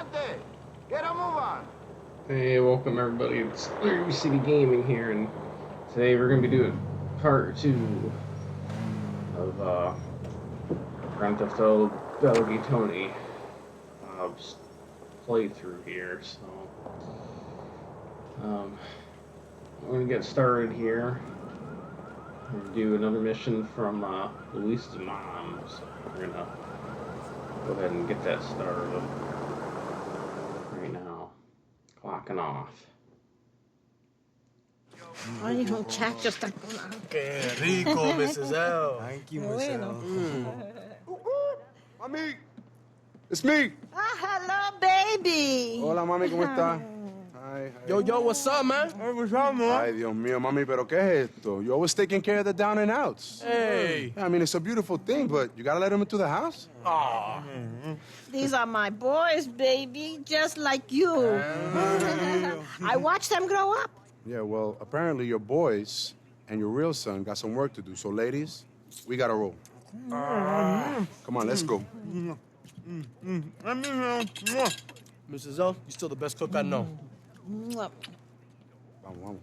Adelante! Get a move on! Hey, welcome everybody. It's Larry City Gaming here, and today we're going to be doing part 2 of Grand Theft Auto TBOGT Tony playthrough here. So, we're going to get started here. We're going to do another mission from Luis's mom. So we're going to go ahead and get that started right now. Clocking off. Ay, muchachos, están... Qué rico, Mrs. L. Thank you, Miss L. Mami, it's me. Ah, hello, baby. Hola, mami, ¿cómo está? Hi. Yo, what's up, man? Hey, what's up, man? Ay, Dios mío, mami, pero ¿qué es esto? You always taking care of the down and outs. Hey. I mean, it's a beautiful thing, but you gotta let them into the house. Aw. These are my boys, baby, just like you. I watched them grow up. Yeah, well, apparently your boys and your real son got some work to do. So, ladies, we gotta roll. Come on, let's go. Mrs. L, you're still the best cook I know. Vamos, vamos.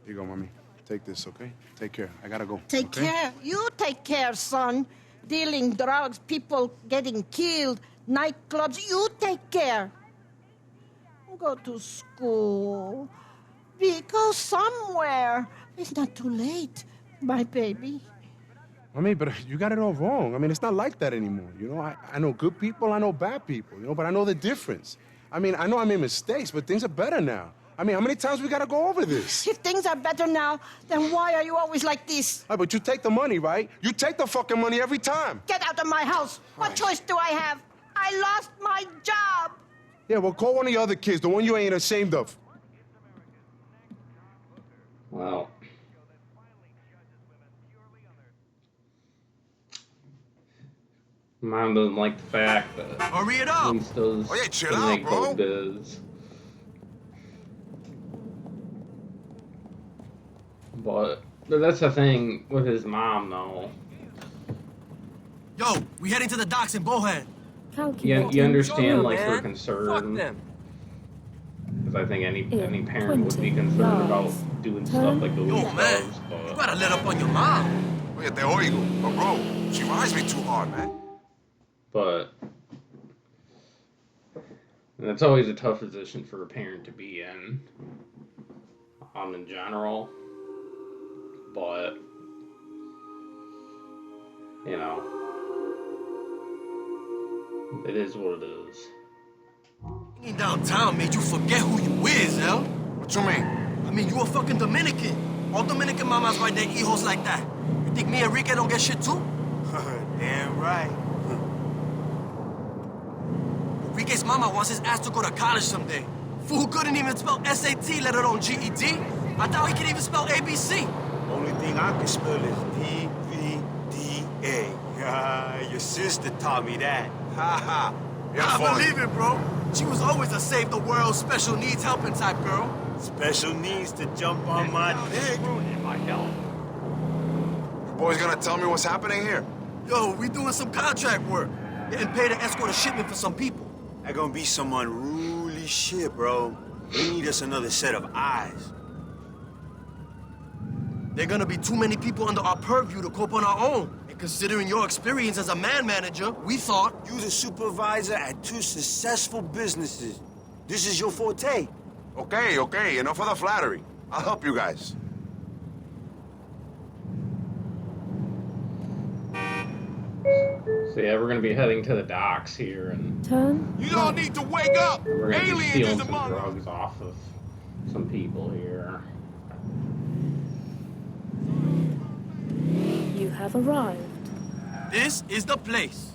Here you go, mami. Take this, okay? Take care. I gotta go. Take okay? care. You take care, son. Dealing drugs, people getting killed, nightclubs. You take care. Go to school. Go somewhere. It's not too late, my baby. Mami, but you got it all wrong. I mean, it's not like that anymore. You know, I know good people, I know bad people, you know, but I know the difference. I mean, I know I made mistakes, but things are better now. I mean, how many times we gotta go over this? If things are better now, then why are you always like this? Right, but you take the money, right? You take the fucking money every time. Get out of my house. What choice do I have? I lost my job. Yeah, well, call one of the other kids, the one you ain't ashamed of. Well, Mom doesn't like the fact that Hurry it up. Luis does Oh, yeah, chill the out, nightclub bro. biz. But that's the thing with his mom, though. Yo, we heading to the docks in Bohan. You understand, like, her Fuck concern. them. Because I think any In parent would be 20 concerned about yards. doing Turn. stuff like Luis Yo, man, does. you But gotta let up on your mom. Oye, te oigo. But bro, she rides me too hard, man. and it's always a tough position for a parent to be in general. But, you know, it is what it is. Being downtown made you forget who you is, L. What you mean? I mean, you a fucking Dominican. All Dominican mamas ride their hijos like that. You think me and Enrique don't get shit too? Damn right. Enrique's mama wants his ass to go to college someday. Fool couldn't even spell SAT, let alone GED. I thought he could even spell ABC. Only thing I can spell is D-V-D-A. Your sister taught me that. Ha ha. Yeah, I fuck. believe it, bro. She was always a save the world, special needs helping type girl. Special needs to jump on my dick. Your boy's gonna tell me what's happening here. Yo, we doing some contract work. Getting paid to escort a shipment for some people. That gonna be some unruly shit, bro. We need us another set of eyes. There are gonna be too many people under our purview to cope on our own. And considering your experience as a man manager, we thought... You're a supervisor at 2 successful businesses. This is your forte. Okay, enough of the flattery. I'll help you guys. So yeah, we're gonna be heading to the docks here, and Turn. You all need to wake up! we're gonna be Aliens stealing is some among us! drugs off of some people here. You have arrived. This is the place.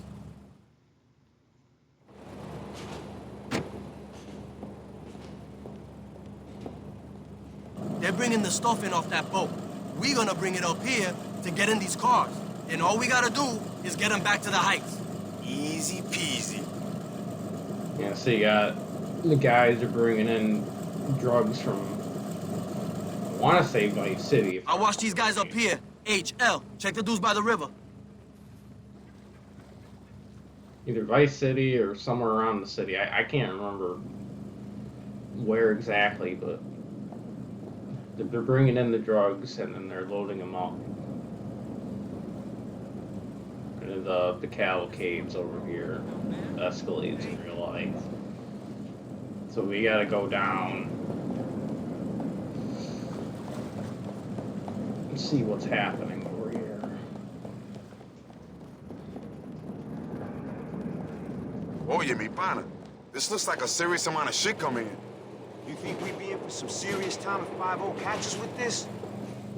They're bringing the stuff in off that boat. We're gonna bring it up here to get in these cars. And all we gotta do is get them back to the heights. Easy peasy. Yeah, so you got the guys are bringing in drugs from, I want to say Vice City. I watch these guys up here. HL, check the dudes by the river. either Vice City or somewhere around the city. I can't remember where exactly, but they're bringing in the drugs and then they're loading them up. And the cavalcade's over here. Escalates in real life. So we gotta go down and see what's happening over here. Oye, mi pana. This looks like a serious amount of shit coming in. You think we be in for some serious time if 5-0 catches with this?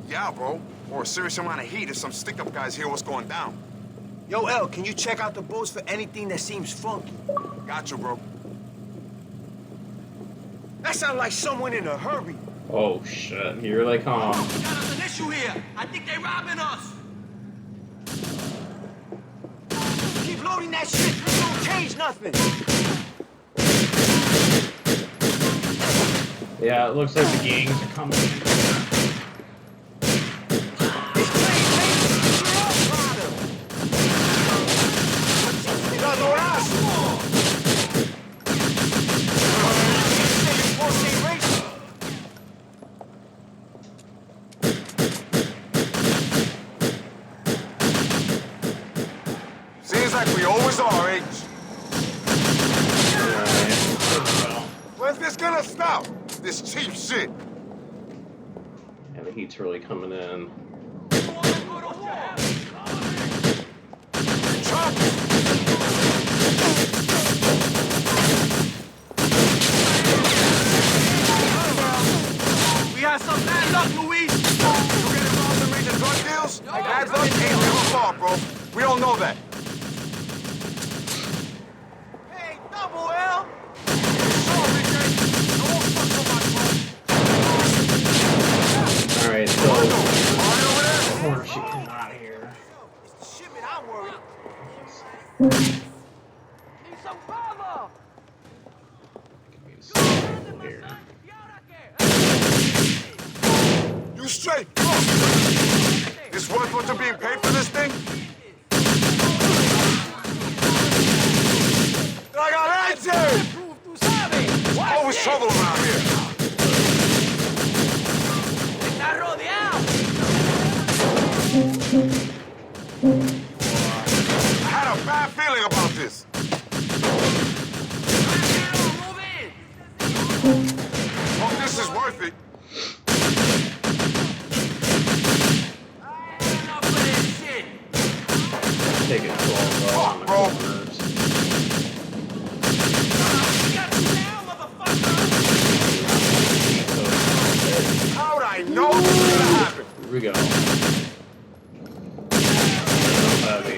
Yeah, bro. Or a serious amount of heat if some stick-up guys hear what's going down. Yo, L, can you check out the boats for anything that seems funky? Gotcha, bro. That sounds like someone in a hurry. Oh shit, here they come. Got us an issue here. I think they're robbing us. Keep loading that shit. It don't change nothing. Yeah, it looks like the gangs are coming in. It's plain, baby. You're all product. Seems like we always are, H. When's this gonna stop? This cheap shit. Yeah, the heat's really coming in. We had some bad luck, Luis. You get involved in major drug deals? Bad luck ain't never far, bro. We all know that. Hey, double L. Alright, so corner should come out of here. It's the shipment I'm worried. Here. You straight. Look. This worth what you're being paid for this thing? I got answers! Always trouble around here. I had a bad feeling about this. Hope this is worth it. Take it slow, on the Bro. corners. How'd I know this was gonna happen? Here we go. Heavy.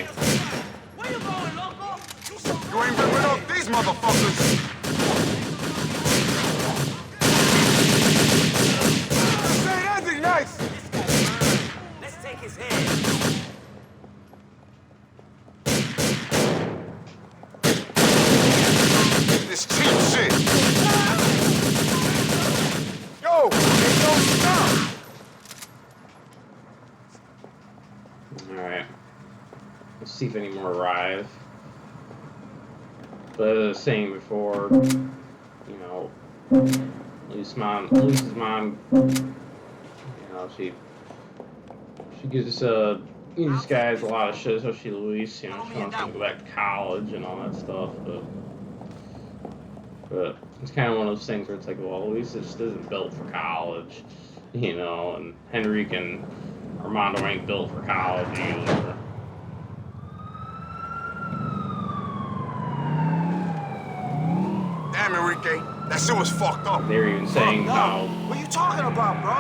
You ain't been rid of these motherfuckers. This ain't ending nice. Let's take his head. This cheap shit. Yo, it don't stop. Alright. Let's see if any more arrive. But as I was saying before, you know, Luis's mom, you know, she gives these guys a lot of shit, especially Luis, you know, she wants him to go back to college and all that stuff, but it's kind of one of those things where it's like, well, Luis just isn't built for college, you know, and Henrique and Armando ain't built for college either. Damn, Enrique, that shit was fucked up. They're even saying how What are you talking about, bro?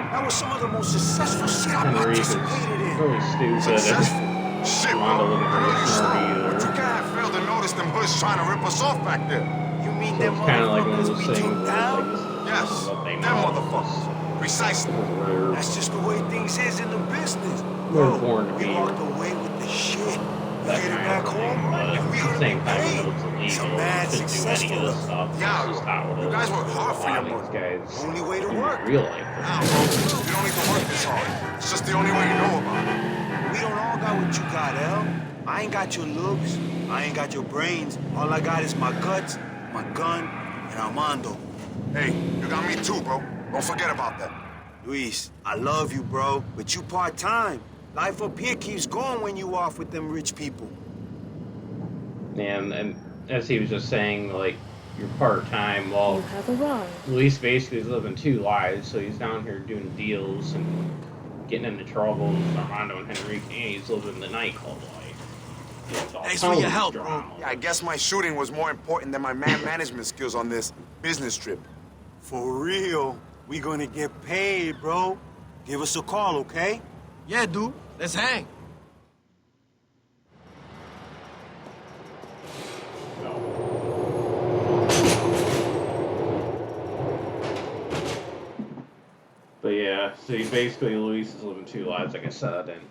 That was some of the most successful shit I Henrique is participated in. really stupid. Successful. Shit, bro. Armando wasn't I know very you smart slow, either. but you can't have failed to notice them hoods trying to rip us off back there. You mean So them it's kind of like one of motherfuckers those we things took where down? it's like, Yes, this is what they them know. motherfuckers. Precisely. We're That's just the way things is in the business. We're born to we be walked away with the shit. We that get it kind back of thing, home, but and we at the gonna same be time, paid. when it's illegal, Some you mad shouldn't do any successful of this though. stuff. Yeah, That's just how it you is. guys work hard for A lot your of money. these guys Only way to do work. real life. Nah, bro, you don't need to work this hard. It's just the only way you know about it. We don't all got what you got, L. I ain't got your looks. I ain't got your brains. All I got is my guts, my gun, and Armando. Hey, you got me too, bro. Don't forget about that. Luis, I love you, bro, but you part-time. Life up here keeps going when you off with them rich people. And as he was just saying, like, you're part-time, well, You have arrived. Luis basically is living two lives, so he's down here doing deals and getting into trouble with Armando and Henrique, and he's living the nightclub life. It's all Thanks for your Tony's help, bro. drama. Yeah, I guess my shooting was more important than my man management skills on this business trip. For real, we gonna get paid, bro. Give us a call, okay? Yeah, dude. Let's hang. But yeah, so he basically, Luis is living two lives, like I said, and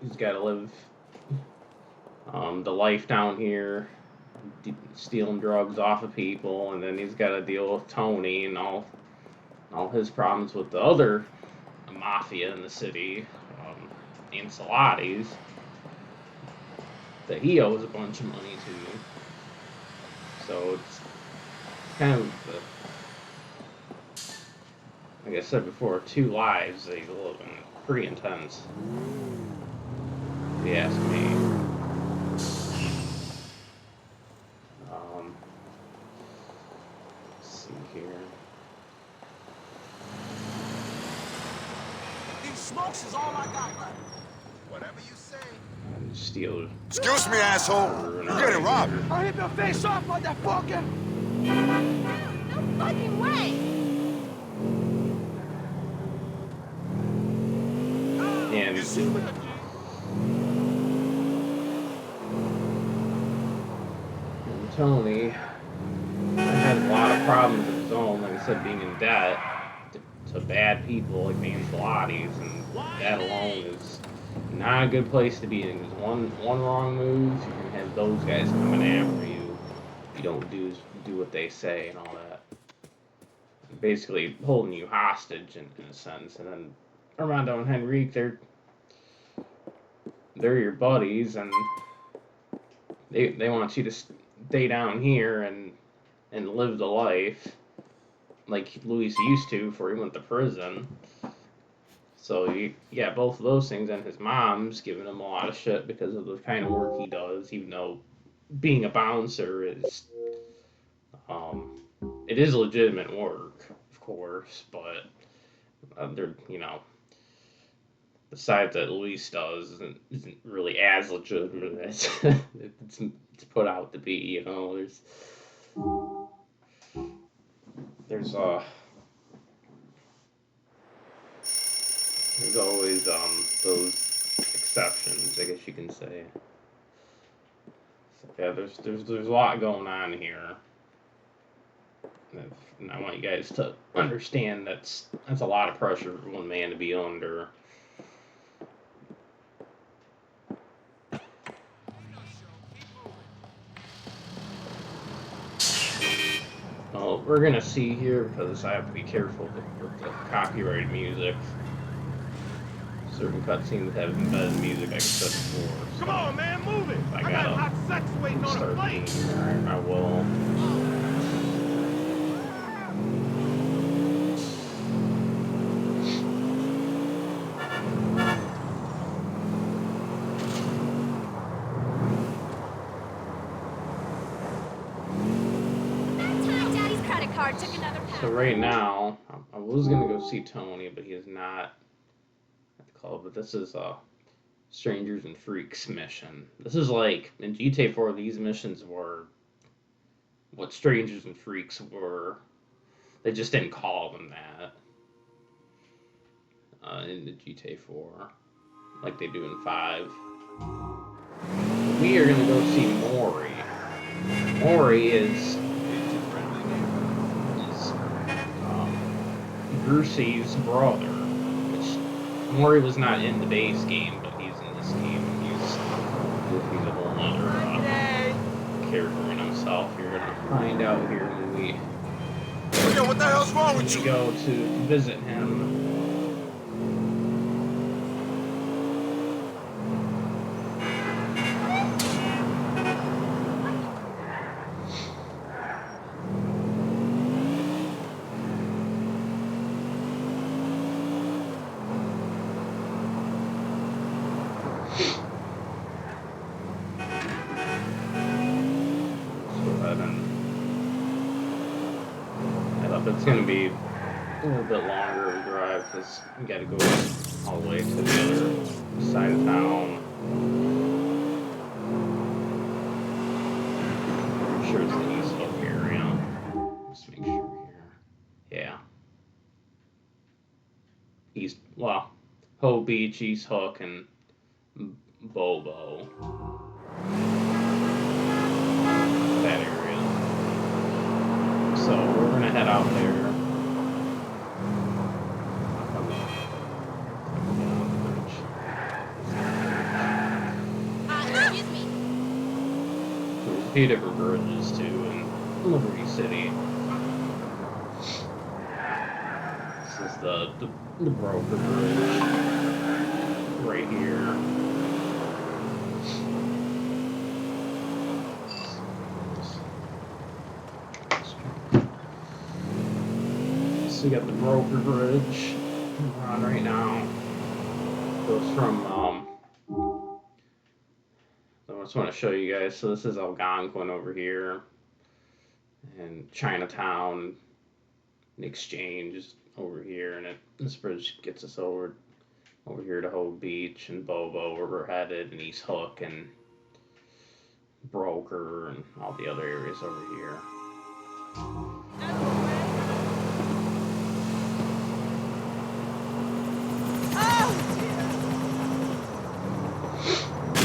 he's got to live the life down here, stealing drugs off of people, and then he's got to deal with Tony and all his problems with the other mafia in the city, Ancelotti's, that he owes a bunch of money to. So it's kind of like I said before, two lives they live in. Pretty intense, if you ask me. Let's see here. These smokes is all I got left. Whatever you say. And steal. Excuse me, asshole. You're getting robbed. I'll hit your face off, motherfucker. No fucking way! And Tony had a lot of problems of his own, like I said, being in debt to bad people like the Ancelotti's, and that alone is not a good place to be in. Because one wrong move, you're gonna have those guys coming after you. If you don't do what they say and all that. Basically holding you hostage in a sense. And then Armando and Henrique, they're your buddies, and they want you to stay down here and live the life like Luis used to before he went to prison. So you got both of those things, and his mom's giving him a lot of shit because of the kind of work he does, even though being a bouncer is it is legitimate work, of course, but they're, the side that Luis does isn't really as legitimate as it's put out to be. There's always those exceptions, I guess you can say. So, yeah, there's a lot going on here. And I want you guys to understand that's a lot of pressure for one man to be under. Well, we're gonna see here, because I have to be careful with the copyrighted music. Certain cutscenes have embedded music, like I said before. So Come on, man, move it. if I got gotta hot sex waiting on a start plate. being here, I will. Daddy's credit card took another pound. So right now, I was gonna go see Tony, but he is not at the club. But this is a Strangers and Freaks mission. This is like in GTA 4. These missions were what Strangers and Freaks were. They just didn't call them that in the GTA 4, like they do in 5. We are gonna go see Mori. Mori is Brucey's brother, which Mori was not in the base game, but he's in this game. He's a whole other character in himself. You're gonna find out here when we Yo, what the hell's wrong with you? go to visit him. but it's gonna be a little bit longer of a drive because we gotta go all the way to the other side of town. I'm sure it's the East Hook area. Let's make sure here. Yeah. Ho Beach, East Hook, and Bobo. That area. So we're gonna head out there. Excuse me. There's a few different bridges too in Liberty City. This is the Broker Bridge right here. So we got the Broker Bridge we're on right now. Goes from I just want to show you guys. So this is Algonquin over here, and Chinatown, and Exchange is over here, and this bridge gets us over here to Ho Beach and Bobo, where we're headed, and East Hook and Broker and all the other areas over here.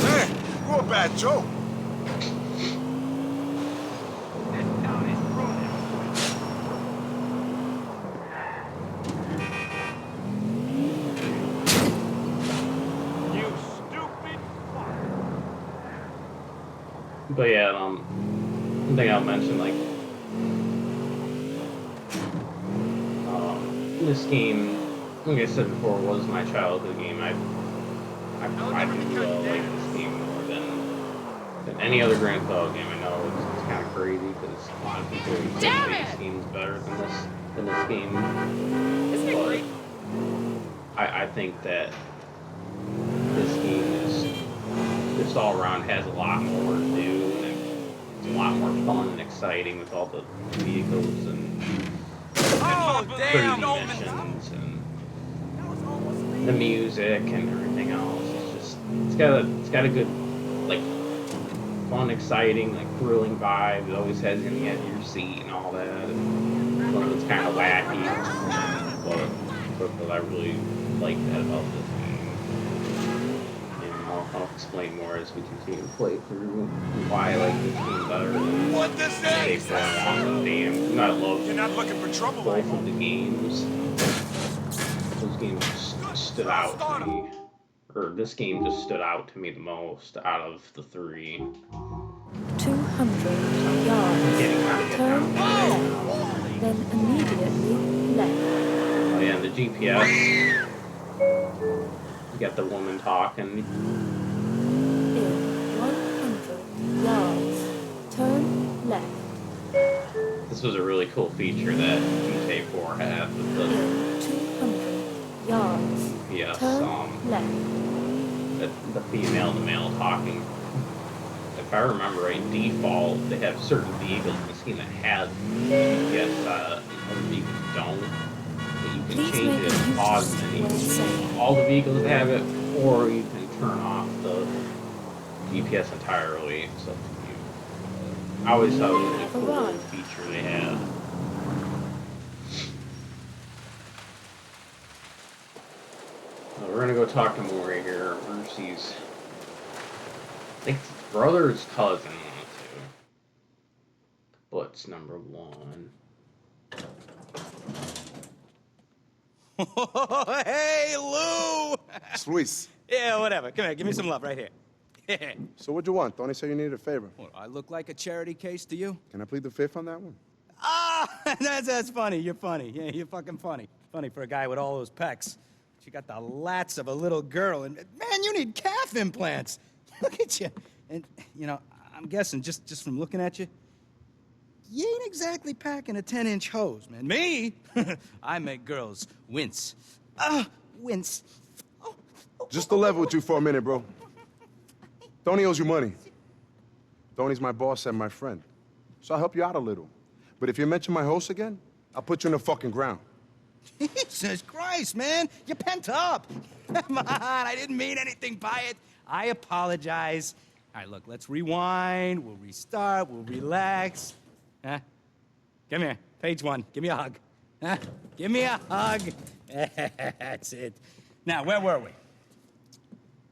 Man, you're a bad joke. But yeah, one thing I'll mention, like, this game, like I said before, was my childhood game. I do like this game more than any other Grand Theft Auto game. I know it's kind of crazy because a lot of people think this game's better than this game. But I think that this game is just all around has a lot more to do, and it's a lot more fun and exciting with all the vehicles and crazy missions and the music and everything else. It's got a good, like, fun, exciting, like, thrilling vibe. It always has you on the edge of your seat and all that. And one of it's kind of wacky, but I really like that about this game. I'll explain more as we continue to play through why I like this game better than What does Day 4 and Damn. I love You're not looking for trouble, both of the games. Those games stood out to me. Or this game just stood out to me the most out of the three. 200 yards. Turn left, then immediately left. Oh yeah, the GPS. You got the woman talking. In 100 yards, turn left. This was a really cool feature that GTA 4 had with the In 200 yards, GPS, turn left. the female and the male talking. If I remember right, default, they have certain vehicles in this game that have GPS, other vehicles don't. But you can change it, pause menu. All the vehicles have it, or you can turn off the GPS entirely. It's up to you. I always thought it was a really cool little feature they had. We're gonna go talk to Mori here. Mercy's, I think it's brother's cousin, too. Butts number 1. Hey, Lou! It's Luis. Yeah, whatever. Come here, give me some love right here. So what'd you want? Tony said you needed a favor. What, I look like a charity case to you? Can I plead the fifth on that one? Ah, that's funny. You're funny. Yeah, you're fucking funny. Funny for a guy with all those pecs. You got the lats of a little girl, and man, you need calf implants. Look at you. And, you know, I'm guessing, just from looking at you, you ain't exactly packing a 10-inch hose, man. Me? I make girls wince. Wince. Oh. Just to level with you for a minute, bro. Tony owes you money. Tony's my boss and my friend. So I'll help you out a little. But if you mention my host again, I'll put you in the fucking ground. Jesus Christ, man. You're pent up. Come on, I didn't mean anything by it. I apologize. All right, look, let's rewind. We'll restart. We'll relax. Huh? Come here. Page 1. Give me a hug. Huh? Give me a hug. That's it. Now, where were we?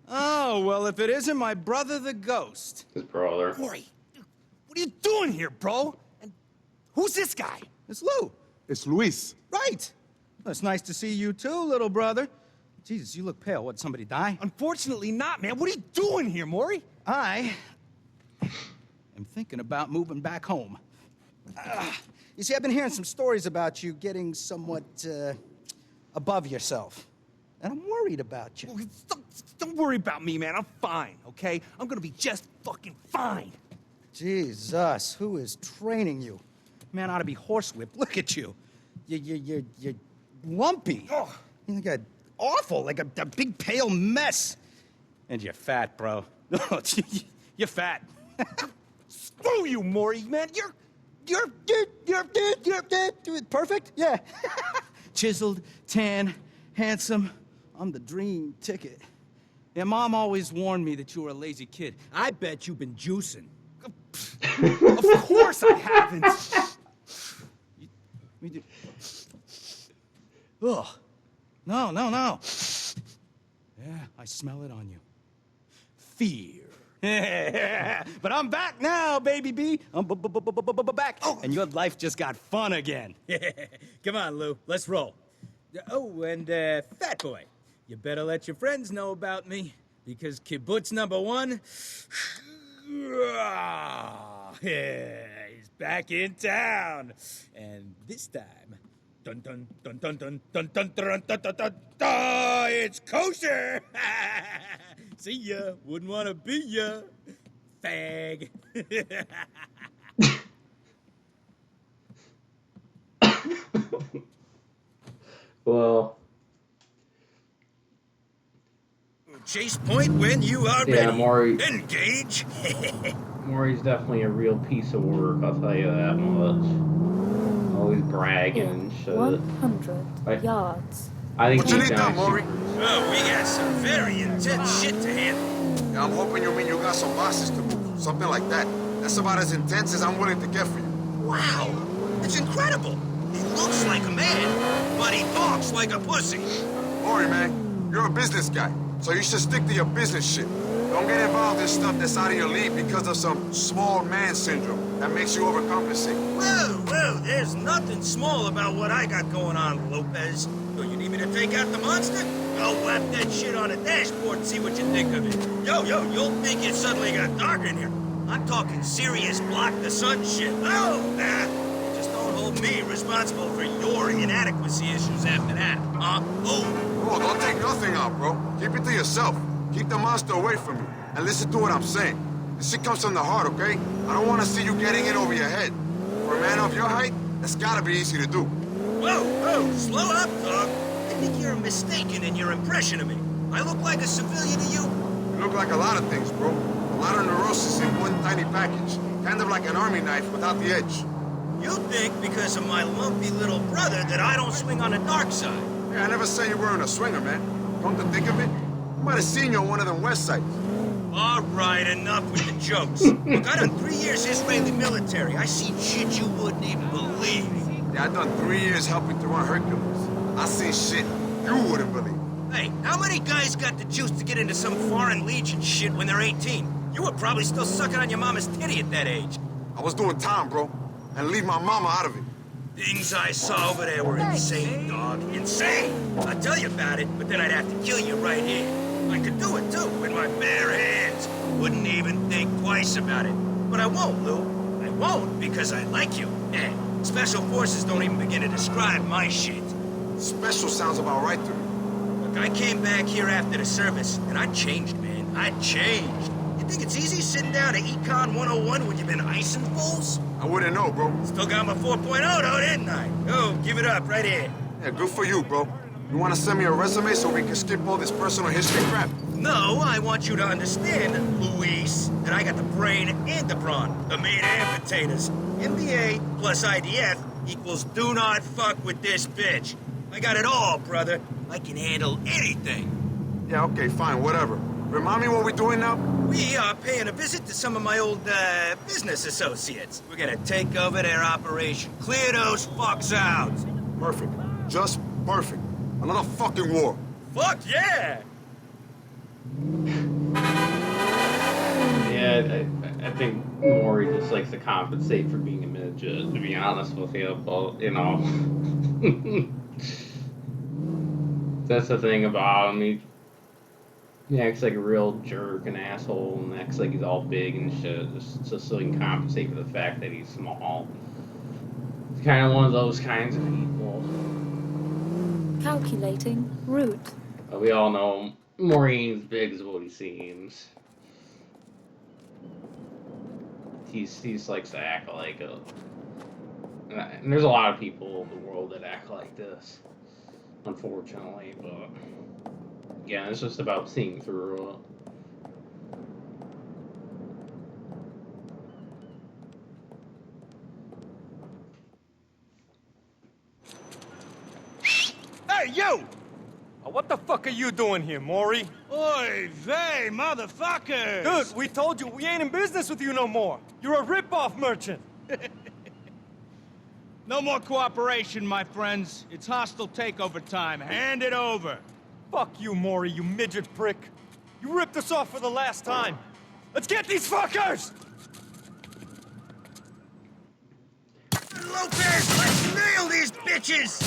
Oh, well, if it isn't my brother the ghost. His brother. Mori, what are you doing here, bro? And who's this guy? It's Lou. It's Luis. Right. Well, it's nice to see you too, little brother. Jesus, you look pale. What, somebody die? Unfortunately not, man. What are you doing here, Mori? I am thinking about moving back home. You see, I've been hearing some stories about you getting somewhat above yourself. And I'm worried about you. Don't worry about me, man. I'm fine, okay? I'm gonna be just fucking fine. Jesus, who is training you? Man ought to be horsewhipped. Look at you. You're lumpy. Oh. You're like awful, like a big pale mess. And you're fat, bro. You're fat. Screw you, Mori, man. You're Perfect? Yeah. Chiseled, tan, handsome. I'm the dream ticket. Yeah, Mom always warned me that you were a lazy kid. I bet you've been juicing. Of course I haven't. Ugh. No. Yeah, I smell it on you. Fear. But I'm back now, baby B. I'm back. Oh, and your life just got fun again. Come on, Lou. Let's roll. Oh, and Fat Boy, you better let your friends know about me, because kibbutz #1, he's back in town, and this time, dun dun dun dun dun dun dun dun dun dun dun dun, it's kosher. See ya. Wouldn't want to be ya, fag. Well, Chase point when you are yeah, ready. Mori. Engage. Mori's definitely a real piece of work, I'll tell you that much. Always bragging and shit. 100 Right. yards. I think What you deep need down done, Mori? Oh, we got some very intense shit to handle. Yeah, I'm hoping you mean you got some boxes to move. Something like that. That's about as intense as I'm willing to get for you. Wow, it's incredible. He looks like a man, but he talks like a pussy. Mori, man, you're a business guy, so you should stick to your business shit. Don't get involved in stuff that's out of your league because of some small man syndrome that makes you overcompensate. Whoa, there's nothing small about what I got going on, Lopez. So you need me to take out the monster? I'll whap that shit on a dashboard and see what you think of it. Yo, you'll think it suddenly got dark in here. I'm talking serious block the sun shit. Oh, just don't hold me responsible for your inadequacy issues after that, huh? Oh, don't take nothing out, bro. Keep it to yourself. Keep the monster away from you. And listen to what I'm saying. This shit comes from the heart, okay? I don't want to see you getting in over your head. For a man of your height, that's gotta be easy to do. Whoa, slow up, dog. I think you're mistaken in your impression of me. I look like a civilian to you? You look like a lot of things, bro. A lot of neurosis in one tiny package. Kind of like an army knife without the edge. You think because of my lumpy little brother that I don't swing on the dark side. Yeah, I never said you weren't a swinger, man. Come to think of it, I might have seen you on one of them west sides. All right, enough with the jokes. Look, I done 3 years Israeli military. I seen shit you wouldn't even believe. Yeah, I done 3 years helping to run Hercules. I seen shit you wouldn't believe. Hey, how many guys got the juice to get into some foreign legion shit when they're 18? You were probably still sucking on your mama's titty at that age. I was doing time, bro, and leave my mama out of it. Things I saw over there were insane, dog. Insane! I'd tell you about it, but then I'd have to kill you right here. I could do it, too, with my bare hands. Wouldn't even think twice about it. But I won't, Lou. I won't, because I like you. Special forces don't even begin to describe my shit. Special sounds about right to me. Look, I came back here after the service, and I changed, man. I changed. You think it's easy sitting down at Econ 101 when you've been icing fools? I wouldn't know, bro. Still got my 4.0, though, didn't I? Oh, give it up, right here. Yeah, good for you, bro. You want to send me a resume so we can skip all this personal history crap? No, I want you to understand, Luis, that I got the brain and the brawn, the meat and potatoes. MBA plus IDF equals do not fuck with this bitch. I got it all, brother. I can handle anything. Yeah, okay, fine, whatever. Remind me what we're doing now? We are paying a visit to some of my old, business associates. We're gonna take over their operation. Clear those fucks out. Perfect. Just perfect. Another fucking war. Fuck yeah! Yeah, I think Mori just likes to compensate for being a midget, to be honest with you, but, you know. That's the thing about him. He acts like a real jerk and asshole and acts like he's all big and shit, just so he can compensate for the fact that he's small. He's kind of one of those kinds of people. Calculating route. But we all know Mori ain't as big as what he seems. He likes to act like a... And there's a lot of people in the world that act like this, unfortunately, but... Again, it's just about seeing through it. Hey, you! What the fuck are you doing here, Mori? Oy vey, motherfuckers! Dude, we told you we ain't in business with you no more. You're a rip-off merchant. No more cooperation, my friends. It's hostile takeover time. Hand it over. Fuck you, Mori, you midget prick. You ripped us off for the last time. Let's get these fuckers! Lopez, let's nail these bitches!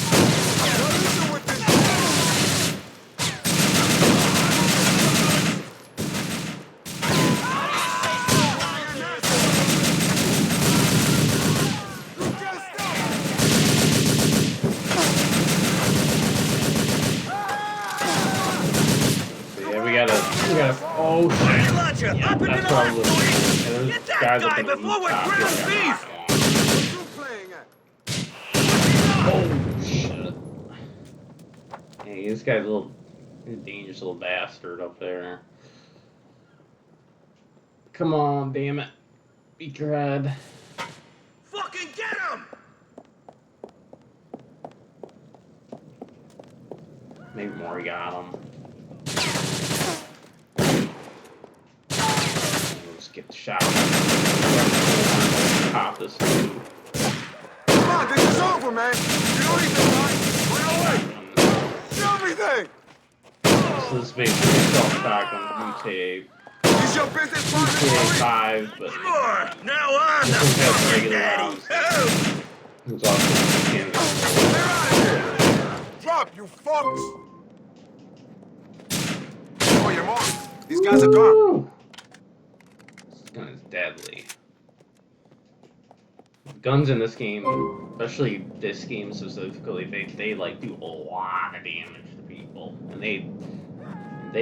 We gotta, oh shit. Yeah, Up into that's the probably, left, yeah, Get that guys guy up in before the we're top ground here. beef! What you playing at? Oh shit. Hey, this guy's a dangerous little bastard up there. Come on, damn it. Beat your head. Fucking get him! Maybe Mori got him. Let's get the shot. Pop this dude. Come on, this is over, man. You don't need to run. Run away. Do everything. So this is basically self-shotgun mutate. Use your business partner. 5, but More! Now on the this one has fucking regular daddy! rounds. Oh! Who's also Clear out of here. Drop, you fucks. Oh, you're marked. These guys are gone. Woo! This gun is deadly. Guns in this game, especially this game specifically, they like do a lot of damage to people, and they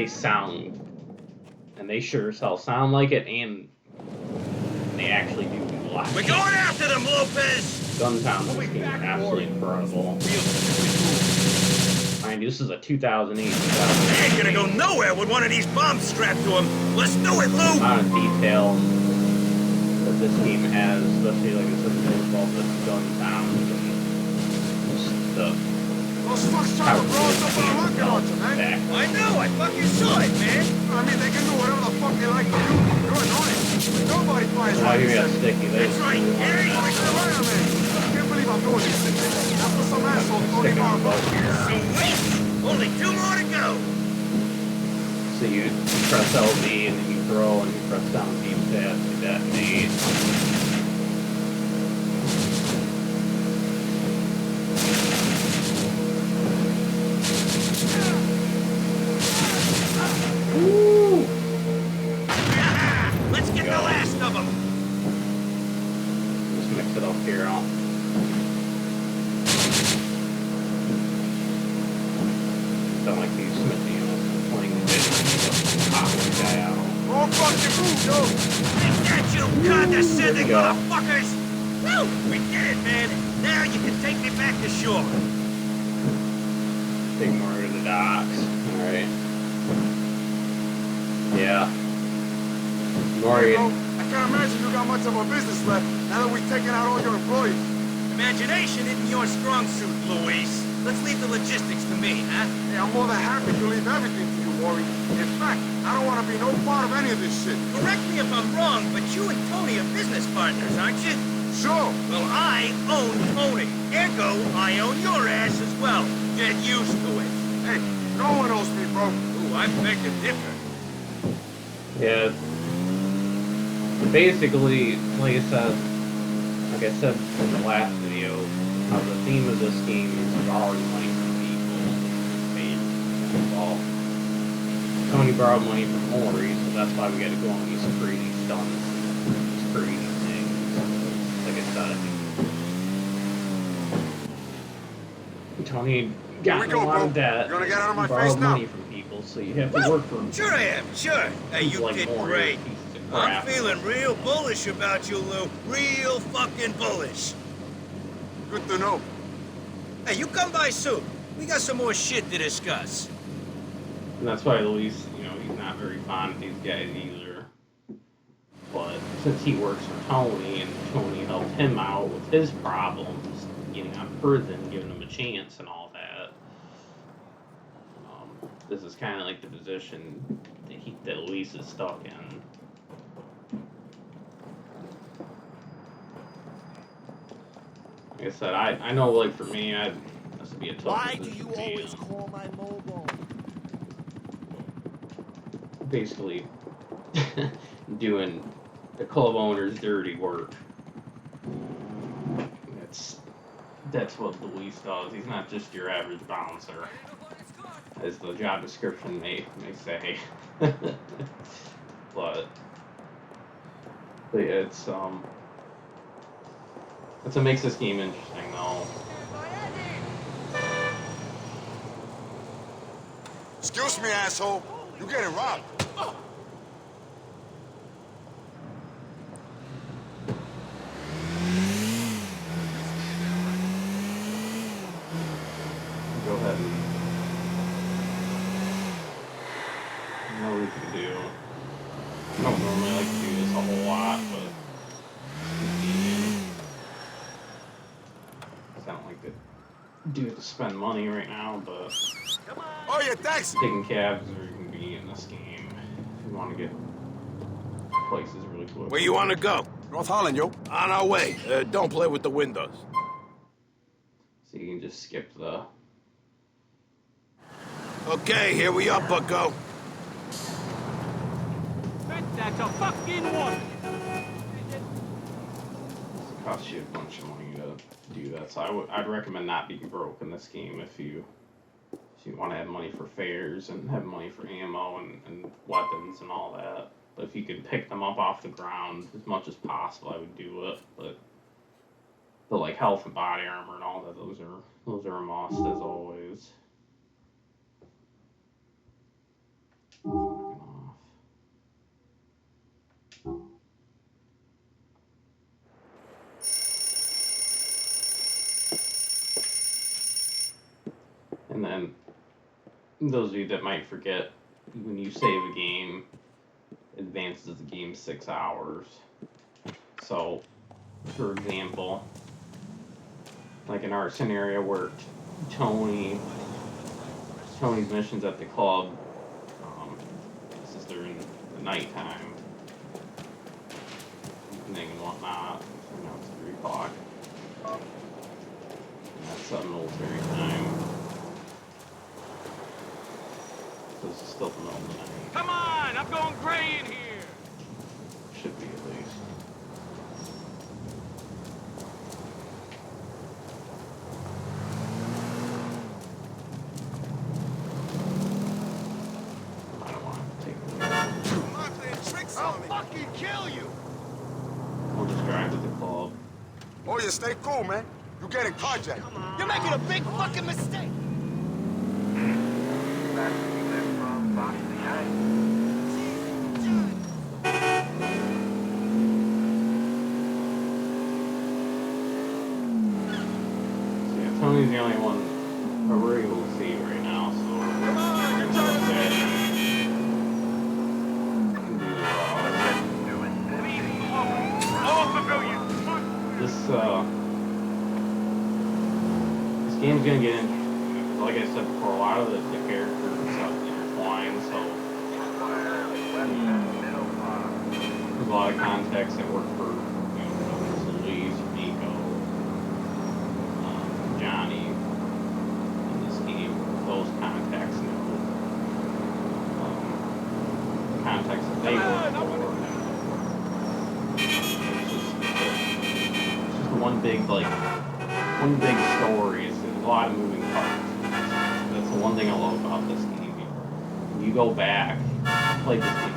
sound, and they sure as hell sound like it, and they actually do a lot. We're going after them, Lopez! Gun sounds in this game are absolutely incredible. Mind you, this is a 2008. They ain't gonna go nowhere with one of these bombs strapped to him. Let's do it, A Lou! lot of detail that this game has, especially like I said, with all the gun sounds and just the Those fucks trying to blow us up on a rocket launcher, man. I know, I fucking saw it, man! I mean, they can do whatever the fuck they like to do. You're annoying. Nobody flies Why like you you got said. sticky? That's right, Gary! Like the Iron Man. I can't believe I'm doing this. That's for some asshole Tony Stick on Marco. both here. Sweet! Only 2 more to go! So you press LB and then you throw and you press down D pad to detonate. Woo! Let's get the last of them! Just mix it up here. Sound like these Smithy playing the pop this guy out. Wrong fucking move, yo. Is that you condescending There we go. motherfuckers? Woo! We did it, man! Now you can take me back to shore. Take Mori to the docks. Alright. Yeah. Mori. Bro, I can't imagine you got much of a business left now that we've taken out all your employees. Imagination isn't your strong suit, Luis. Let's leave the logistics to me, huh? Hey, I'm more than happy to leave everything to you, Mori. In fact, I don't want to be no part of any of this shit. Correct me if I'm wrong, but you and Tony are business partners, aren't you? Sure. Well, I own Tony. Ergo, I own your ass as well. Get used to it. Hey, no one owes me, bro. Ooh, I beg to differ. Yeah. Basically, like I said in the last video, the theme of this game is borrowing money from people. Well, Tony borrowed money from Mori, so that's why we gotta go on these crazy stunts, these crazy things. Like I said, Tony got in a lot of debt. You wanna get out of my borrowed face now? money from people, so you have to work for them. Sure I am, sure. Hey, you Like did Mori, great. pieces of I'm crap. feeling real bullish about you, Lou. Real fucking bullish. Good to know. Hey, you come by soon. We got some more shit to discuss. And that's why Luis, he's not very fond of these guys either. But since he works for Tony, and Tony helped him out with his problems, getting out of prison, giving him a chance and all that, this is kind of like the position that Luis is stuck in. Like I said, I know, like, for me, this would be a tough Why do position you to be always in. call my mobile? Basically doing the club owner's dirty work. That's what Luis does. He's not just your average bouncer, as the job description may say. but yeah, it's that's what makes this game interesting, though. Excuse me, asshole. You getting robbed. Go ahead and know what we can do. I don't normally like to do this a whole lot, but I don't like to do it to spend money right now, but Oh, yeah, thanks. taking cabs is very convenient in this game if you want to get places really quick. Where you want to go? North Holland, yo. On our way. Don't play with the windows. So you can just skip the... Okay, here we are, bucko. That's a fucking woman! It costs you a bunch of money to do that, so I'd recommend not being broke in this game if you want to have money for fares and have money for ammo and weapons and all that. But if you could pick them up off the ground as much as possible, I would do it. But like health and body armor and all that, those are a must as always. And then, those of you that might forget, when you save a game, it advances the game 6 hours. So, for example, like in our scenario where Tony's missions at the club, this is during the nighttime, evening and whatnot, so now it's 3 o'clock. And that's military time. So this is still the middle of the night. Come on, I'm going gray in here! Should be at least. I don't want to take the I'm not playing tricks I'll on me. fucking kill you! We'll just drive to the club. Oh, yeah, stay cool, man. You're getting carjacked. You're making a big fucking mistake! So yeah, Tony's the only one that we're able to see right now, so... Come on, you're turning me! this game's gonna get in. Like I said before, a lot of the characters intertwine, so there's a lot of context that work for Luis, Nico, Johnny in this game. Those contexts know the context that they work for. It's just one big story. It's a lot of moving parts. That's the one thing I love about this game. You go back, play this game,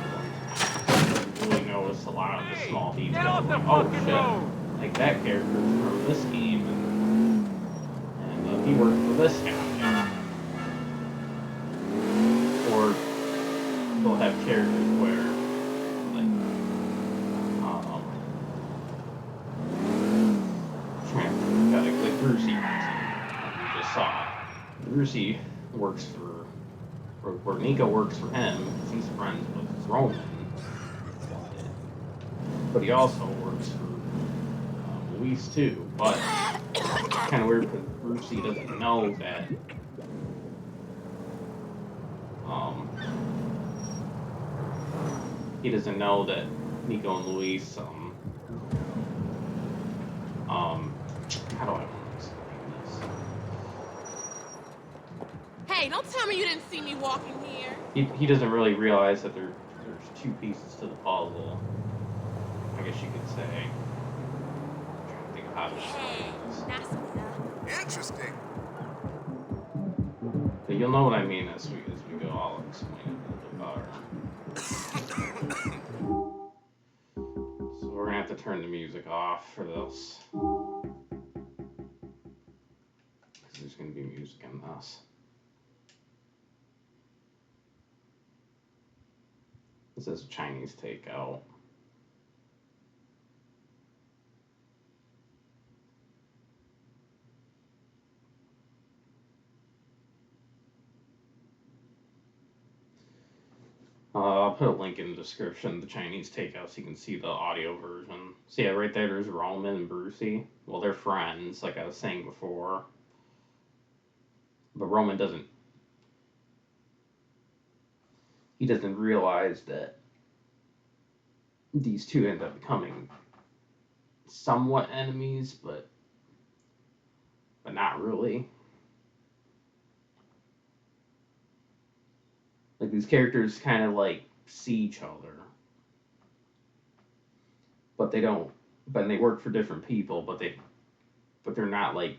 you really notice a lot of the small details. Like, oh shit, like that character from this game, and he worked for this guy. Or they'll have characters where, like, like Brucey, you just saw. Brucey works or Nico works for him because he's friends with Roman. But he also works for Luis too. But it's kind of weird because Brucey doesn't know that. He doesn't know that Nico and Luis. How do I want to explain this? Hey, don't tell me you didn't see me walking here. He doesn't really realize that there's two pieces to the puzzle. I guess you could say. I'm trying to think of how to explain this. Interesting. But you'll know what I mean as we go. I'll explain it a little bit better. So we're gonna have to turn the music off for this. Because there's gonna be music in this. This is Chinese takeout. I'll put a link in the description of the Chinese takeout so you can see the audio version. So yeah, right there, there's Roman and Brucey. Well, they're friends, like I was saying before. But Roman doesn't realize that these two end up becoming somewhat enemies, but not really. Like, these characters kind of like see each other, but they don't. But they work for different people, but they're not like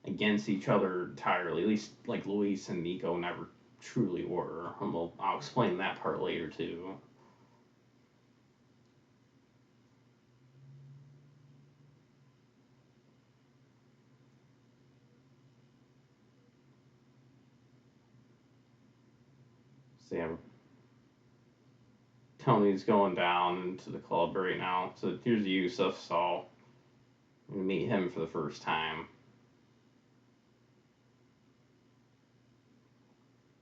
against each other entirely. At least like Luis and Nico never truly were. And I'll explain that part later too. So yeah, Tony's going down into the club right now. So here's Yusuf, so I'm gonna meet him for the first time.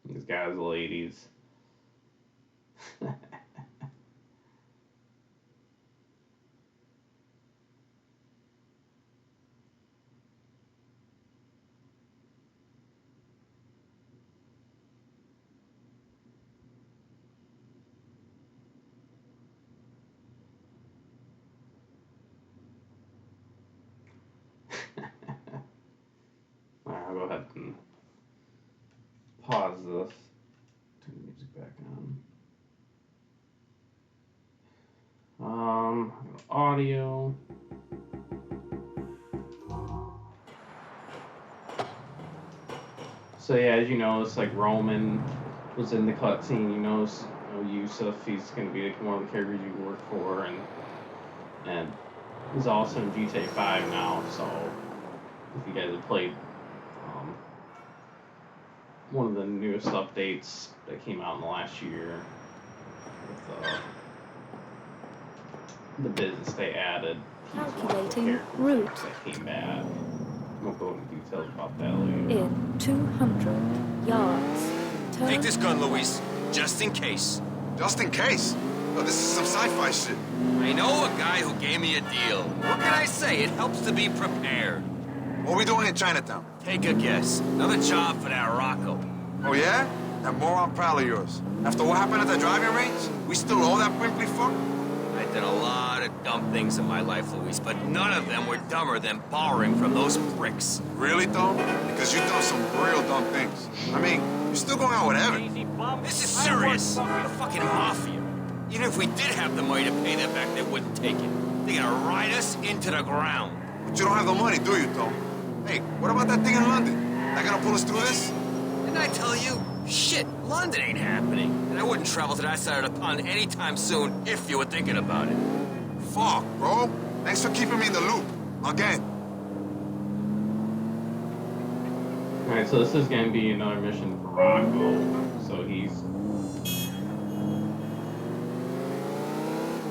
These guys, ladies. Alright, I'll go ahead and pause this. Turn the music back on. Audio. So yeah, as you know, it's like Roman was in the cutscene. You know, Yusuf, he's gonna be one of the characters you work for, and he's also in GTA 5 now. So if you guys have played one of the newest updates that came out in the last year with the business they added, Calculating route. that came back. We'll go into details about that later. In 200 yards. Turn Take this gun, Luis, just in case. Just in case. Yo, this is some sci-fi shit. I know a guy who gave me a deal. What can I say? It helps to be prepared. What are we doing in Chinatown? Take a guess. Another job for that Rocco. Oh, yeah? That moron pal of yours. After what happened at the driving range, we still owe that pimply fuck? I did a lot of dumb things in my life, Luis, but none of them were dumber than borrowing from those pricks. Really, dumb? Because you've done some real dumb things. I mean, you're still going out with Evan. This is serious. The fucking mafia. Even if we did have the money to pay them back, they wouldn't take it. They're gonna ride us into the ground. But you don't have the money, do you, Tom? Hey, what about that thing in London? Not gonna pull us through this? Didn't I tell you? Shit, London ain't happening. And I wouldn't travel to that side of the pond anytime soon if you were thinking about it. Fuck, bro. Thanks for keeping me in the loop. Again. Alright, so this is going to be another mission for Rocco. So he's...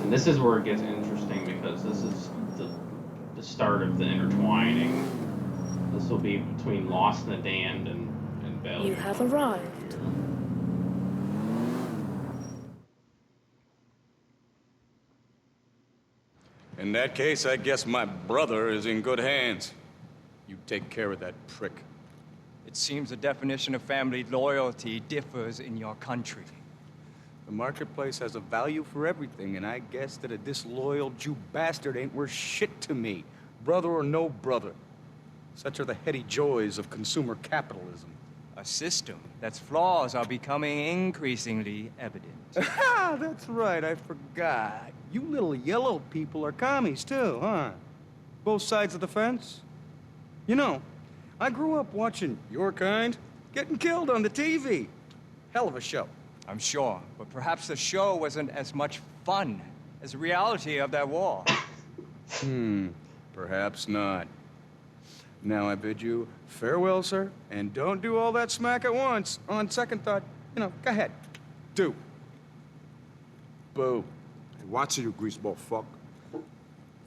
And this is where it gets interesting because this is the start of the intertwining. This will be between Lost and the Damned and Bell. You have arrived. In that case, I guess my brother is in good hands. You take care of that prick. It seems the definition of family loyalty differs in your country. The marketplace has a value for everything, and I guess that a disloyal Jew bastard ain't worth shit to me, brother or no brother. Such are the heady joys of consumer capitalism. A system that's flaws are becoming increasingly evident. That's right, I forgot. You little yellow people are commies too, huh? Both sides of the fence? You know, I grew up watching your kind getting killed on the TV. Hell of a show. I'm sure, but perhaps the show wasn't as much fun as the reality of that war. Perhaps not. Now I bid you farewell, sir, and don't do all that smack at once. On second thought, go ahead. Do. Boo. Hey, watch it, you greaseball fuck.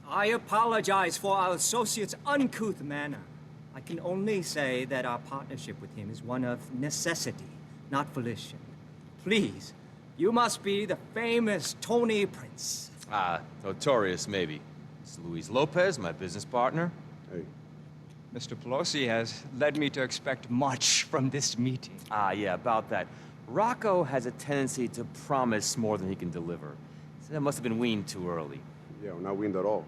I apologize for our associate's uncouth manner. I can only say that our partnership with him is one of necessity, not volition. Please, you must be the famous Tony Prince. Notorious, maybe. It's Luis Lopez, my business partner. Hey. Mr. Pelosi has led me to expect much from this meeting. Yeah, about that. Rocco has a tendency to promise more than he can deliver. So that must have been weaned too early. Yeah, we're not weaned at all.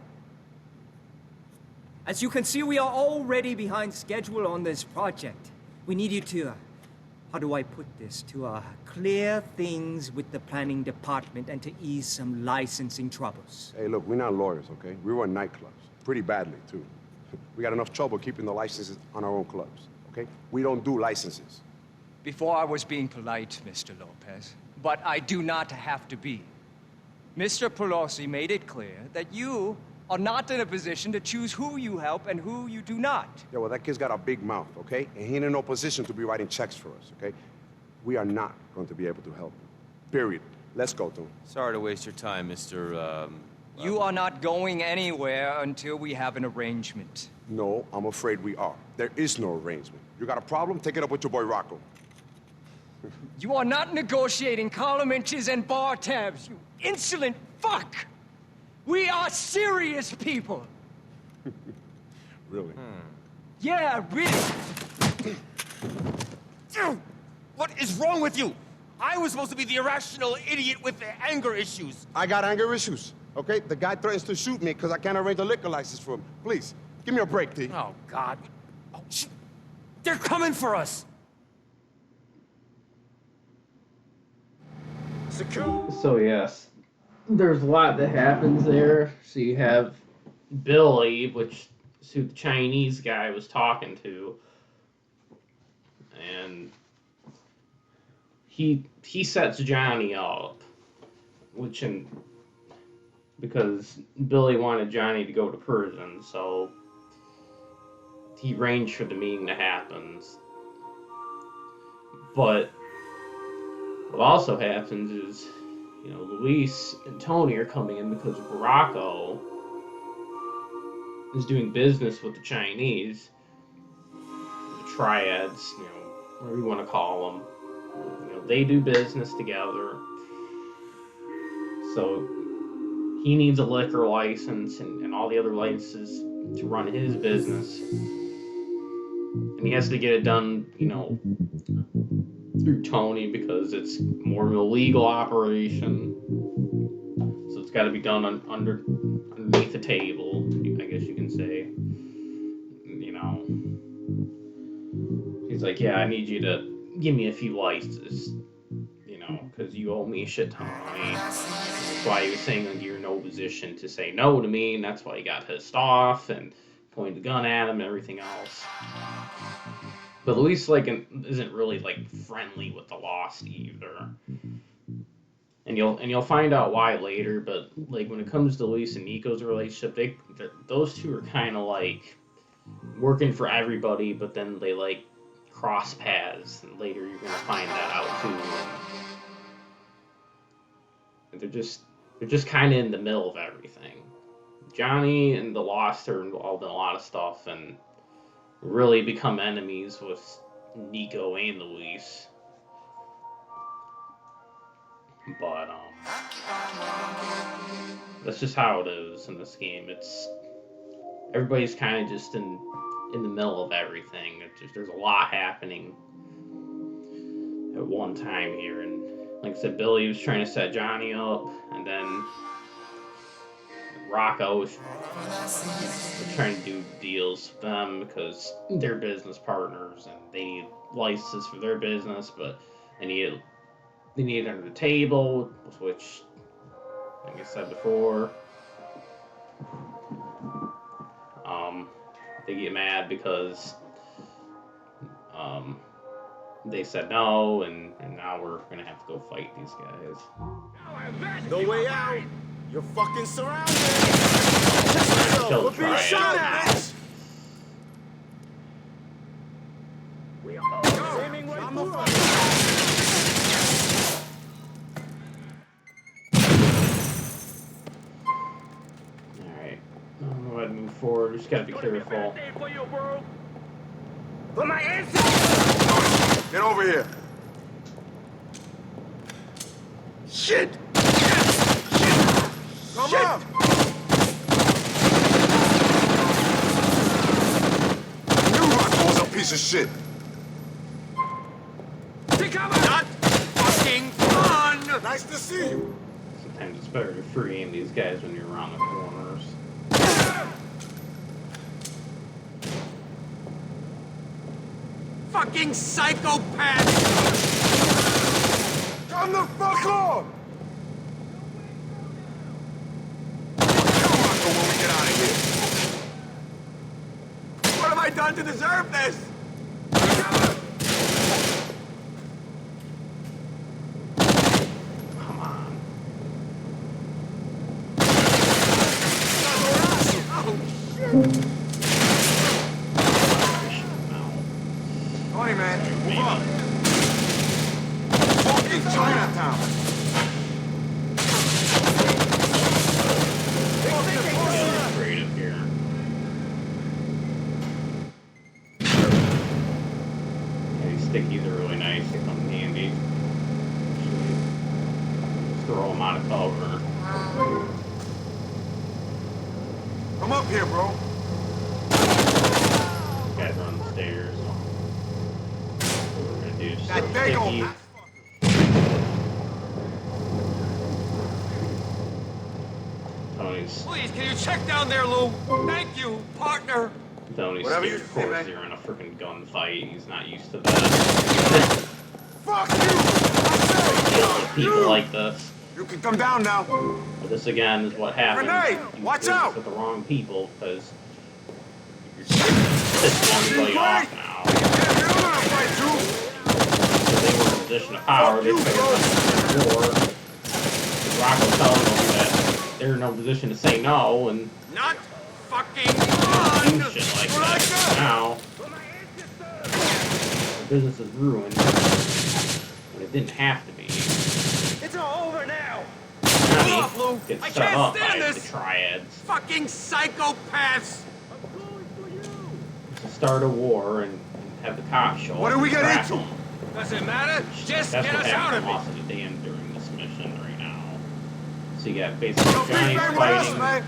As you can see, we are already behind schedule on this project. We need you to, how do I put this, to clear things with the planning department and to ease some licensing troubles. Hey, look, we're not lawyers, okay? We run nightclubs. Pretty badly, too. We got enough trouble keeping the licenses on our own clubs, okay? We don't do licenses. Before I was being polite, Mr. Lopez, but I do not have to be. Mr. Pelosi made it clear that you are not in a position to choose who you help and who you do not. Yeah, well, that kid's got a big mouth, okay? And he ain't in no position to be writing checks for us, okay? We are not going to be able to help him. Period. Let's go, Tony. Sorry to waste your time, Mr. You are not going anywhere until we have an arrangement. No, I'm afraid we are. There is no arrangement. You got a problem? Take it up with your boy Rocco. You are not negotiating column inches and bar tabs, you insolent fuck! We are serious people! Really? Yeah, really! What is wrong with you? I was supposed to be the irrational idiot with the anger issues. I got anger issues, okay? The guy threatens to shoot me because I can't arrange a liquor license for him. Please, give me a break, T. Oh, God. Oh, shit. They're coming for us. So yes, there's a lot that happens there. So you have Billy, which is who the Chinese guy was talking to, and he sets Johnny up, because Billy wanted Johnny to go to prison, so he arranged for the meeting to happen. But what also happens is, Luis and Tony are coming in because Rocco is doing business with the Chinese, the triads, whatever you want to call them. They do business together. So he needs a liquor license and all the other licenses to run his business. And he has to get it done, you know, through Tony because it's more of a legal operation. So it's got to be done underneath the table, I guess you can say. You know, he's like, yeah, I need you to give me a few licenses, you know, because you owe me a shit ton of money. That's why he was saying that you're in no position to say no to me, and that's why he got pissed off and pointed the gun at him and everything else. But Luis isn't really friendly with the Lost either. And you'll find out why later, but when it comes to Luis and Nico's relationship, those two are kind of working for everybody, but then they cross paths, and later you're gonna find that out too. And they're just kind of in the middle of everything. Johnny and the Lost are involved in a lot of stuff, and really become enemies with Nico and Luis. But that's just how it is in this game. Everybody's kind of just in the middle of everything. There's a lot happening at one time here, and like I said, Billy was trying to set Johnny up, and then Rocco was trying to do deals with them because they're business partners and they need licenses for their business, but they need it under the table, which, like I said before, they get mad because they said no, and now we're gonna have to go fight these guys. No way out. You're fucking surrounded. Kill the We're being shot at. We are aiming right through us. Alright, I'm gonna go ahead and move forward. Just gotta be careful. Put my answer. Get over here. Shit. Come Shit. on! You Rocco was a piece of shit. Not fucking fun! Nice to see you. Sometimes it's better to free aim these guys when you're around the corners. Fucking psychopath! Come the fuck on! When we get out of here. What have I done to deserve this? Come on. Oh, shit! Tony, man, move up. Fucking Chinatown. Creative here. Yeah, these stickies are really nice. They come in handy. Just throw them out of cover. Come up here, bro. Guys are on the stairs. So what we're gonna do is just That throw dago. stickies. Tony's Please, can you check down there, Lou? Thank you, partner. Tony's Whatever scared, you of say, course, man. you're in a freaking gunfight. He's not used to that. Fuck you! Dealing with people like this. You can come down now. But this again is what happens. Renee, You watch do this out! with the wrong people because you're pissing everybody off now. Yeah, you're gonna fight too. They were in a position of power. They figured out war. Rocco telling them that they're in no position to say no, and Not fucking do fun! shit like that. Now, the business is ruined when it didn't have to be. It's all over now. Johnny off, Lou. gets I set can't up stand by this. the triads Fucking psychopaths! to start a war and have the cops show up. What did we and get trap into? them. Doesn't matter. Just That's get what us out happened of to it. Lost at the Dam during this mission right now. So you got basically Johnny fighting the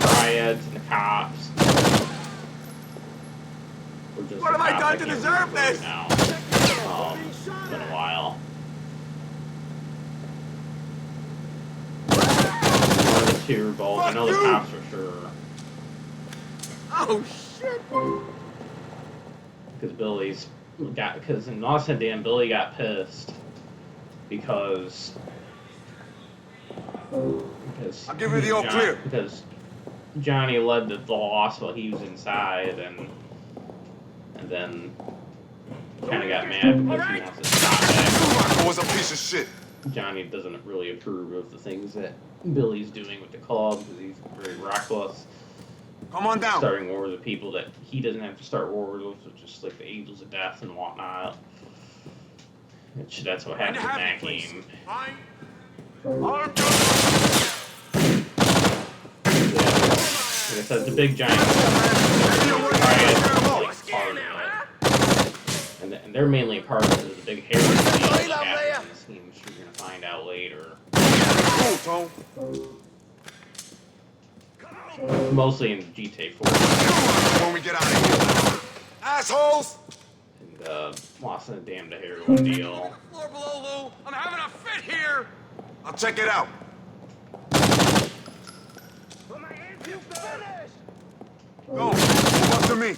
triads and the cops. What have I done to deserve this? Now. It's been a while. One of the two both. I know the cops for sure. Oh shit! Because in Lost and Dan, Billy got pissed because I'll give you the all clear. Because Johnny led the loss while he was inside, and then kind of got mad because he wants to stop that. Rocco was a piece of shit. Johnny doesn't really approve of the things that Billy's doing with the club because he's very reckless. Come on down. Starting wars with people that he doesn't have to start wars with, just like the Angels of Death and whatnot. Which that's what happened in that game. Yeah. Like I said, the big giant triad like part of it. And they're mainly part of it. The big hairy deal that happens in this game, which you're gonna find out later. Mostly in GTA 4. When we get out of here. Assholes! And Lost in the Damned heroin deal. Floor below, Lou. I'm having a fit here. I'll check it out. Go. Up to me.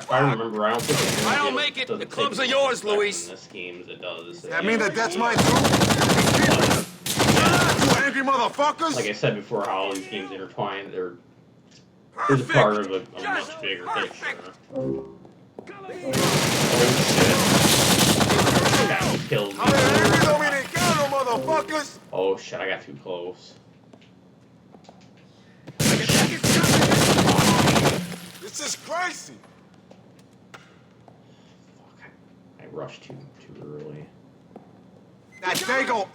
I remember, I don't think I don't make it. The clubs are yours, Luis. In this game as it does. That mean that that's mine too? You angry motherfuckers! Like I said before, how all these games intertwine, they're a part of a much bigger picture. Oh shit. Got killed me. Oh shit, I got too close. This is crazy! Fuck, I rushed too early. That dago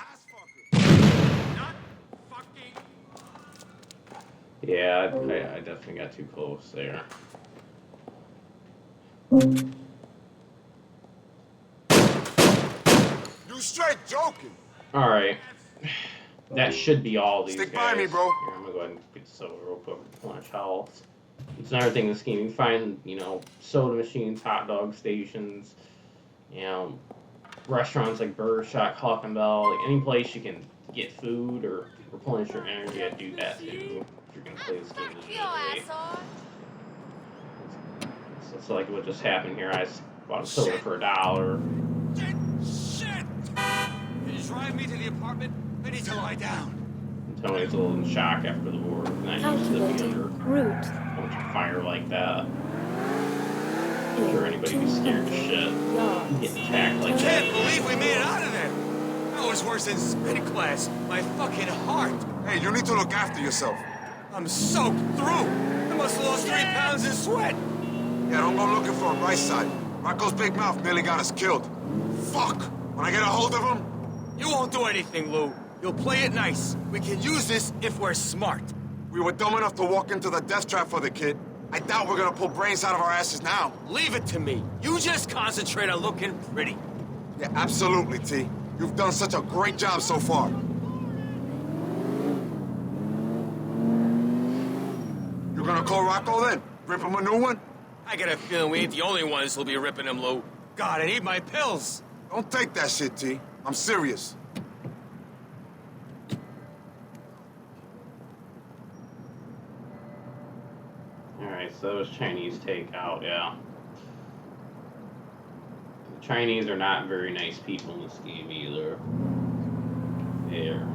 Yeah, I definitely got too close there. You straight joking! Alright. That should be all these Stick guys. by me, bro. Here, I'm gonna go ahead and get the soda real quick. Lunch health. It's another thing in this game. You can find, soda machines, hot dog stations, restaurants like Burger Shot, Hawk and Bell, like any place you can get food or replenish your energy, I do that too. If you're gonna play this game legitimately. So like what just happened here, I bought a soda for $1. Shit! Can you drive me to the apartment? I need to lie down. Tony's a little in shock after the war. Not used to be under a bunch of fire like that. I'm sure anybody be scared to shit. Getting attacked like I that. can't believe we made it out of there. That was worse than spin class. My fucking heart. Hey, you need to look after yourself. I'm soaked through. I must have lost 3 pounds in sweat. Yeah, don't go looking for him right side. Rocco's big mouth nearly got us killed. Fuck! When I get a hold of him... You won't do anything, Lou. You'll play it nice. We can use this if we're smart. We were dumb enough to walk into the death trap for the kid. I doubt we're gonna pull brains out of our asses now. Leave it to me. You just concentrate on looking pretty. Yeah, absolutely, T. You've done such a great job so far. You gonna call Rocco then? Rip him a new one? I got a feeling we ain't the only ones who'll be ripping him, Lou. God, I need my pills. Don't take that shit, T. I'm serious. Alright, so that was Chinese takeout, yeah. The Chinese are not very nice people in this game either. There.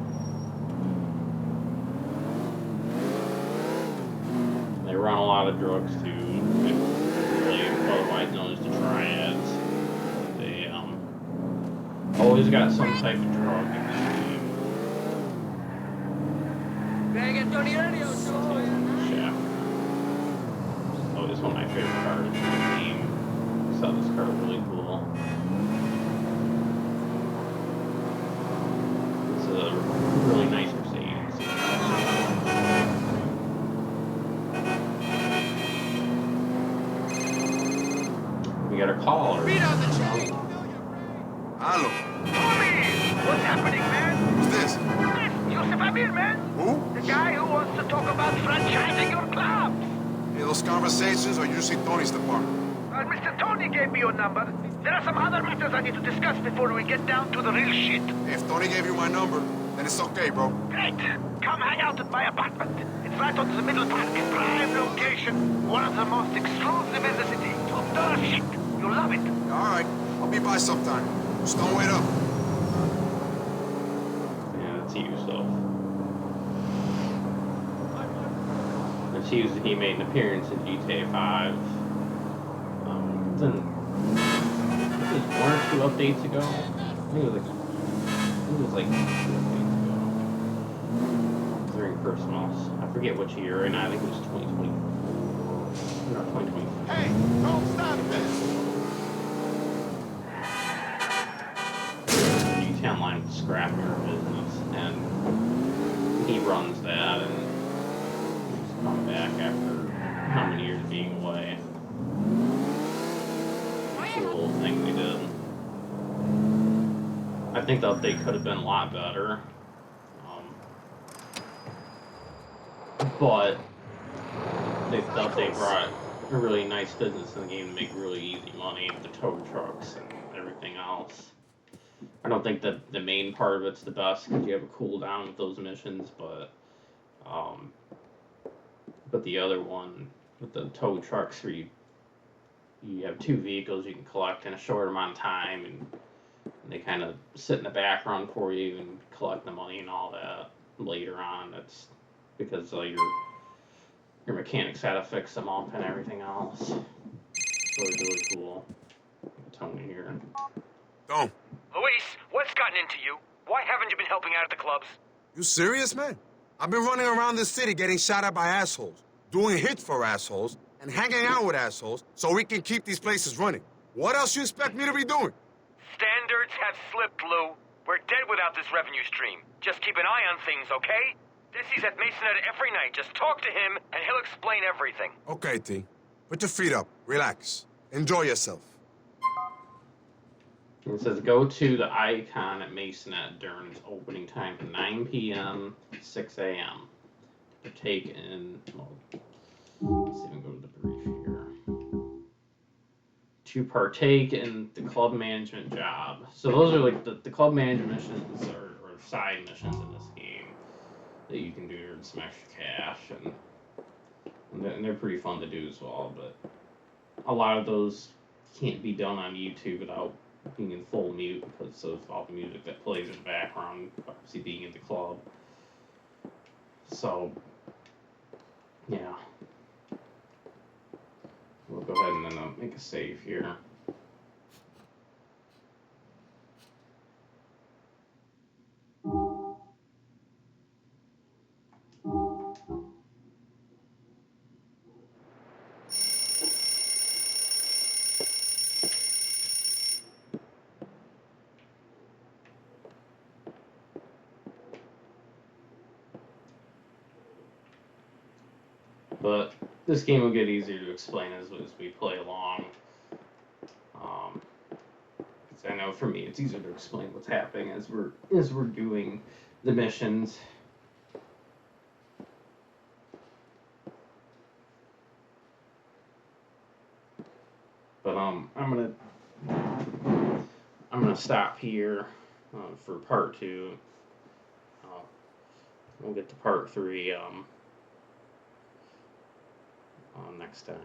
They run a lot of drugs too. They're really otherwise known as the triads. They always got some type of drug in this game. Yeah. Oh, this is one of my favorite cars in the game. I thought this car was really cool. It's a really nice Mercedes. We got a caller. Hello. What's happening, man? this? Yusuf Amir, man. Who? The guy who wants to talk about franchising your club. Hey, those conversations are usually Tony's department. Mr. Tony gave me your number. There are some other matters I need to discuss before we get down to the real shit. If Tony gave you my number, then it's okay, bro. Great. Come hang out at my apartment. It's right on the middle park. Prime location. One of the most exclusive in the city. $2 shit. You'll love it. All right. I'll be by sometime. Just don't wait up. Yeah, that's Yusuf. That's Yusuf. He made an appearance in GTA 5. Then, it was 1 or 2 updates ago. I think it was like 2 updates ago. During Christmas. I forget which year right now. I think it was 2024. No, 2023. Hey, don't stop this! You can line with scrapyard business, and he runs that, and he's come back after how many years being away. Cool thing they did. I think that they could have been a lot better, but they thought they brought a really nice business in the game to make really easy money with the tow trucks and everything else. I don't think that the main part of it's the best because you have a cooldown with those missions, but the other one with the tow trucks where you have 2 vehicles you can collect in a short amount of time, and they kind of sit in the background for you and collect the money and all that later on. That's because your mechanics had to fix them up and everything else. So it's really cool. Tony here. Don't. Luis, what's gotten into you? Why haven't you been helping out at the clubs? You serious, man? I've been running around this city getting shot at by assholes, doing hits for assholes, and hanging out with assholes so we can keep these places running. What else you expect me to be doing? Standards have slipped, Lou. We're dead without this revenue stream. Just keep an eye on things, okay? Dissy's at Masonette every night. Just talk to him, and he'll explain everything. Okay, T. Put your feet up. Relax. Enjoy yourself. It says go to the icon at Masonette during its opening time from 9 p.m. to 6 a.m. to partake in, let's see if we can go to the brief here. To partake in the club management job. So those are like the club management missions or side missions in this game that you can do to earn some extra cash, and they're pretty fun to do as well, but a lot of those can't be done on YouTube without being in full mute because of all the music that plays in the background, obviously being in the club. So, yeah. We'll go ahead and make a save here. But this game will get easier to explain as we play along. I know for me it's easier to explain what's happening as we're doing the missions. But I'm gonna stop here for part 2. We'll get to part 3 next time.